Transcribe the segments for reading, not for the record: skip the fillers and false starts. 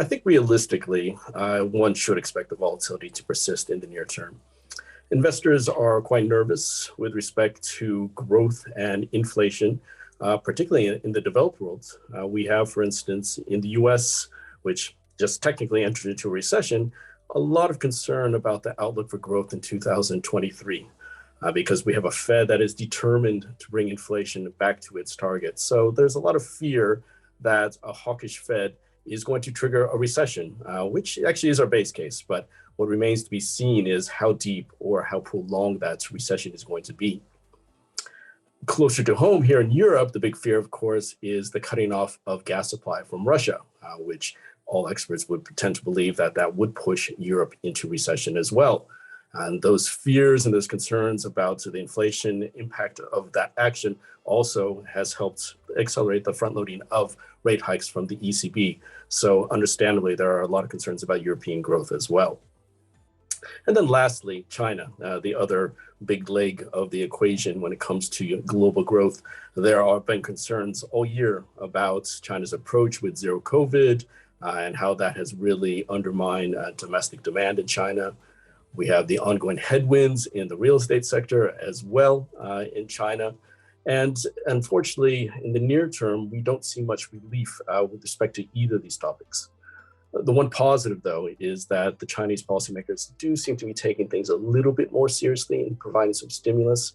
I think realistically, one should expect the volatility to persist in the near term. Investors are quite nervous with respect to growth and inflation, particularly in the developed world. We have, for instance, in the US, which just technically entered into a recession, a lot of concern about the outlook for growth in 2023. Because we have a Fed that is determined to bring inflation back to its target. So there's a lot of fear that a hawkish Fed is going to trigger a recession, which actually is our base case. But what remains to be seen is how deep or how prolonged that recession is going to be. Closer to home here in Europe, the big fear, of course, is the cutting off of gas supply from Russia, which all experts would tend to believe that that would push Europe into recession as well. And those fears and those concerns about the inflation impact of that action also has helped accelerate the front loading of rate hikes from the ECB. So understandably, there are a lot of concerns about European growth as well. And then lastly, China, the other big leg of the equation when it comes to global growth. There have been concerns all year about China's approach with zero COVID and how that has really undermined domestic demand in China. We have the ongoing headwinds in the real estate sector as well in China. And unfortunately, in the near term, we don't see much relief with respect to either of these topics. The one positive, though, is that the Chinese policymakers do seem to be taking things a little bit more seriously and providing some stimulus.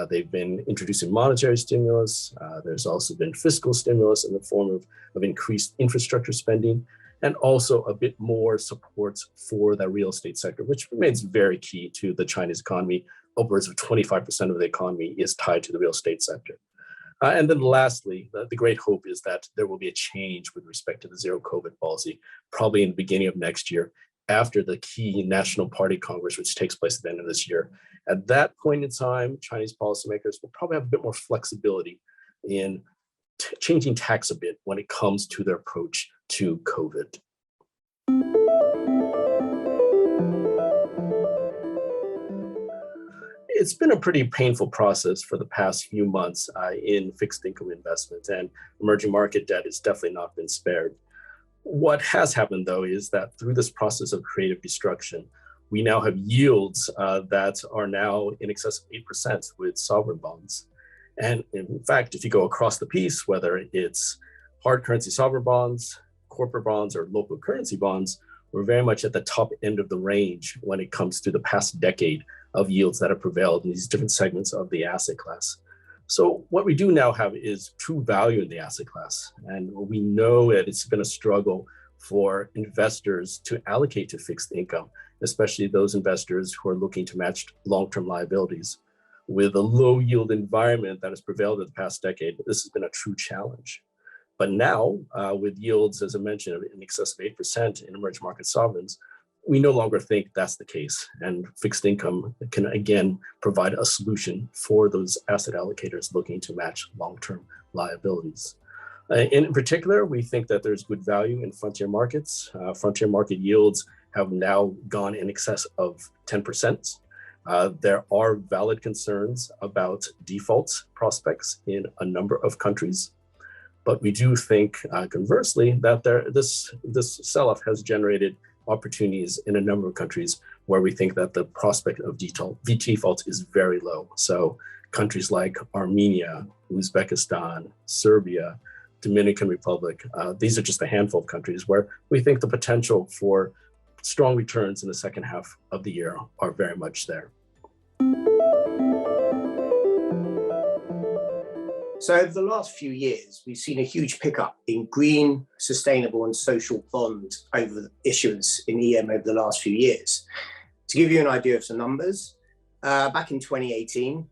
They've been introducing monetary stimulus. There's also been fiscal stimulus in the form of increased infrastructure spending, and also a bit more support for the real estate sector, which remains very key to the Chinese economy. Upwards of 25% of the economy is tied to the real estate sector. And then lastly, the great hope is that there will be a change with respect to the zero COVID policy, probably in the beginning of next year, after the key National Party Congress, which takes place at the end of this year. At that point in time, Chinese policymakers will probably have a bit more flexibility in changing tacks a bit when it comes to their approach to COVID. It's been a pretty painful process for the past few months in fixed income investments, and emerging market debt has definitely not been spared. What has happened, though, is that through this process of creative destruction, we now have yields that are now in excess of 8% with sovereign bonds. And in fact, if you go across the piece, whether it's hard currency sovereign bonds, corporate bonds, or local currency bonds, we're very much at the top end of the range when it comes to the past decade of yields that have prevailed in these different segments of the asset class. So what we do now have is true value in the asset class. And we know that it's been a struggle for investors to allocate to fixed income, especially those investors who are looking to match long-term liabilities. With a low yield environment that has prevailed in the past decade, this has been a true challenge. But now, with yields, as I mentioned, in excess of 8% in emerging market sovereigns, we no longer think that's the case. And fixed income can again provide a solution for those asset allocators looking to match long-term liabilities. In particular, we think that there's good value in frontier markets. Frontier market yields have now gone in excess of 10%. There are valid concerns about default prospects in a number of countries. But we do think, conversely, that this sell-off has generated opportunities in a number of countries where we think that the prospect of default is very low. So countries like Armenia, Uzbekistan, Serbia, Dominican Republic, these are just a handful of countries where we think the potential for strong returns in the second half of the year are very much there. So over the last few years, we've seen a huge pickup in green, sustainable and social bond over issuance in EM over the last few years. To give you an idea of some numbers, back in 2018,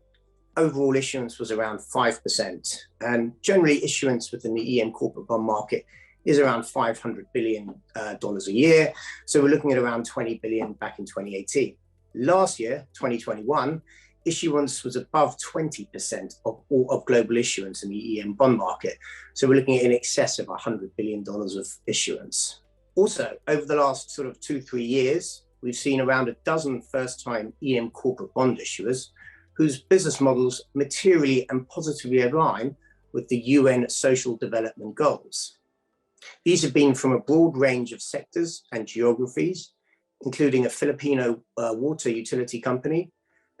overall issuance was around 5%. And generally issuance within the EM corporate bond market is around $500 billion a year. So we're looking at around 20 billion back in 2018. Last year, 2021, issuance was above 20% of global issuance in the EM bond market. So we're looking at in excess of $100 billion of issuance. Also, over the last sort of 2-3 years, we've seen around a dozen first-time EM corporate bond issuers whose business models materially and positively align with the UN Social Development Goals. These have been from a broad range of sectors and geographies, including a Filipino water utility company,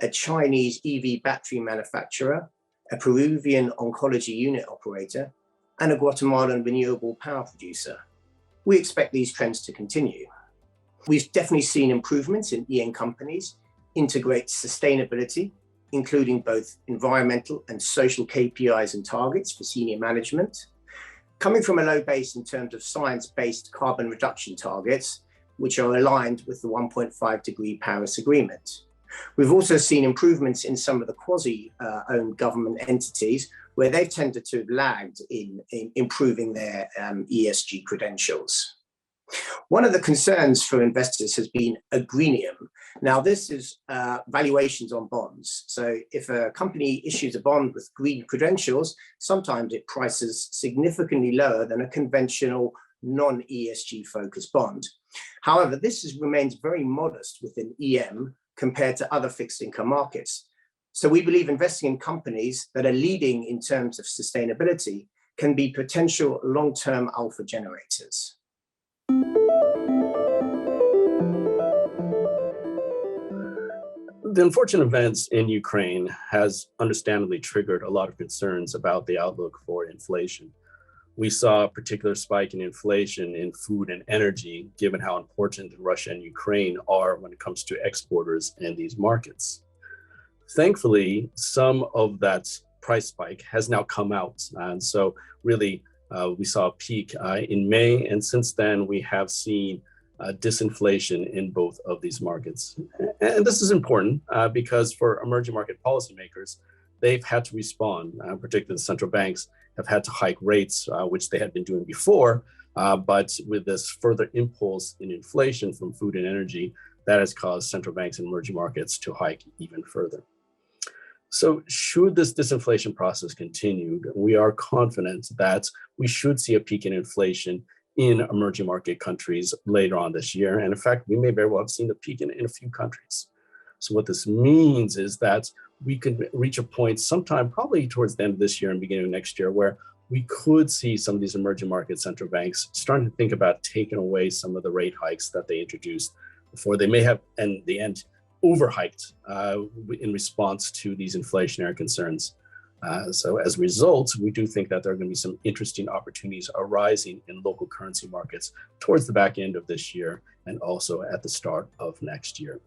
a Chinese EV battery manufacturer, a Peruvian oncology unit operator, and a Guatemalan renewable power producer. We expect these trends to continue. We've definitely seen improvements in EM companies integrate sustainability, including both environmental and social KPIs and targets for senior management. Coming from a low base in terms of science-based carbon reduction targets, which are aligned with the 1.5-degree Paris Agreement. We've also seen improvements in some of the quasi-owned government entities where they've tended to have lagged in improving their ESG credentials. One of the concerns for investors has been a greenium. Now, this is valuations on bonds. So if a company issues a bond with green credentials, sometimes it prices significantly lower than a conventional non-ESG focused bond. However, remains very modest within EM compared to other fixed income markets. So we believe investing in companies that are leading in terms of sustainability can be potential long-term alpha generators. The unfortunate events in Ukraine has understandably triggered a lot of concerns about the outlook for inflation. We saw a particular spike in inflation in food and energy, given how important Russia and Ukraine are when it comes to exporters in these markets. Thankfully, some of that price spike has now come out. And so really, we saw a peak in May, and since then we have seen disinflation in both of these markets. And this is important because for emerging market policymakers, they've had to respond, particularly the central banks have had to hike rates, which they had been doing before, but with this further impulse in inflation from food and energy, that has caused central banks in emerging markets to hike even further. So should this disinflation process continue, we are confident that we should see a peak in inflation in emerging market countries later on this year. And in fact, we may very well have seen the peak in a few countries. So what this means is that we could reach a point sometime probably towards the end of this year and beginning of next year where we could see some of these emerging market central banks starting to think about taking away some of the rate hikes that they introduced before. They may have, in the end, overhiked in response to these inflationary concerns. So as a result, we do think that there are going to be some interesting opportunities arising in local currency markets towards the back end of this year and also at the start of next year.